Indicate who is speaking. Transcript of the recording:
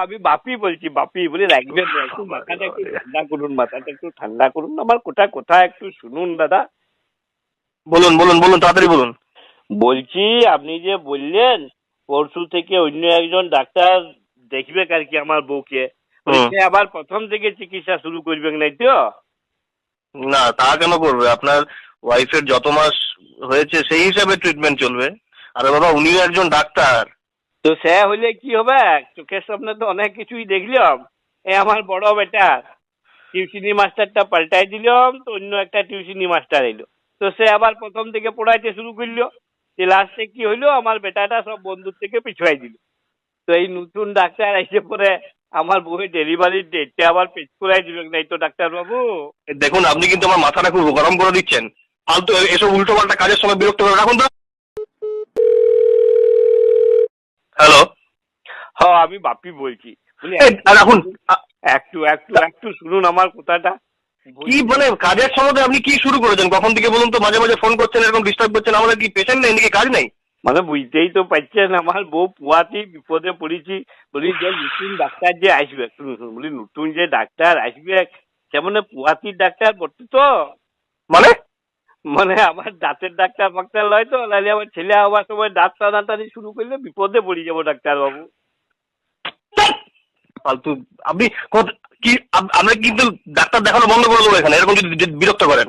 Speaker 1: আমি বাপি বলছি, বাপি বলে রাখবেন না, একটু মাথাটা একটু ঠান্ডা করুন, মাথাটা একটু ঠান্ডা করুন, আমার কথা একটু শুনুন দাদা।
Speaker 2: বলুন বলুন বলুন, তাড়াতাড়ি বলুন।
Speaker 1: বলছি আপনি যে বললেন পরশু থেকে অন্য একজন ডাক্তার দেখবে আর কি আমার বউকে,
Speaker 2: হুম।
Speaker 1: সে আবার প্রথম থেকে চিকিৎসা শুরু করবেন নাই তো?
Speaker 2: না, তা কেন করবে? আপনার ওয়াইফের যত মাস হয়েছে সেই হিসাবে ট্রিটমেন্ট চলবে। আরে বাবা, উনিও একজন ডাক্তার।
Speaker 1: তো সে হলে কি হবে, চোখের সামনে তো অনেক কিছুই দেখলাম। আমার বড় বেটা টিউশনি মাস্টারটা পাল্টাই দিলাম, তো অন্য একটা টিউশনি মাস্টার এলো, তো সে আবার প্রথম থেকে পড়াইতে শুরু করলো। লাস্টে কি হইলো, আমার বেটাটা সব বন্ধুর থেকে পিছুয়াই দিল। তো এই নতুন ডাক্তার এসে পরে আমার বউয়ের ডেলিভারির ডেটটা আবার পেছ করাই দিবেন নাই তো ডাক্তার বাবু?
Speaker 2: দেখুন, আপনি কিন্তু আমার মাথাটা খুব গরম করে দিচ্ছেন। ফালতু এসব উল্টো পাল্টা কাজের সময় বিরক্ত করে রাখুন তো। হ্যালো।
Speaker 1: হ্যাঁ, আমি বাপি বলছি। বলি
Speaker 2: রাখুন।
Speaker 1: একটু একটু একটু শুনুন আমার কথাটা।
Speaker 2: কি মানে কাজের সময় আপনি কি শুরু করেছেন কখন থেকে বলুন তো? মাঝে মাঝে ফোন করছেন, এরকম ডিস্টার্ব করছেন। আমরা কি পেশেন্ট নেই নাকি? কাজ নেই?
Speaker 1: মানে বুঝতেই তো পারছেন আমার বউ পুয়াতেই বিপদে পড়েছি। বলি যে নতুন ডাক্তার যে আসবে, শুনুন শুনুন, বলি নতুন যে ডাক্তার আসবে সে মানে পুয়াতির ডাক্তার পড়তো তো।
Speaker 2: মানে?
Speaker 1: মানে আমার দাঁতের ডাক্তার ফাক্তার লয় তো, নাহলে আমার ছেলে হওয়ার সময় দাঁত টানাটানি শুরু করলে বিপদে পড়ে যাবো ডাক্তার বাবু।
Speaker 2: ফালতু। আপনি কি আমরা কিন্তু ডাক্তার দেখানো বন্ধ করে দেবো এখানে, এরকম যদি বিরক্ত করেন।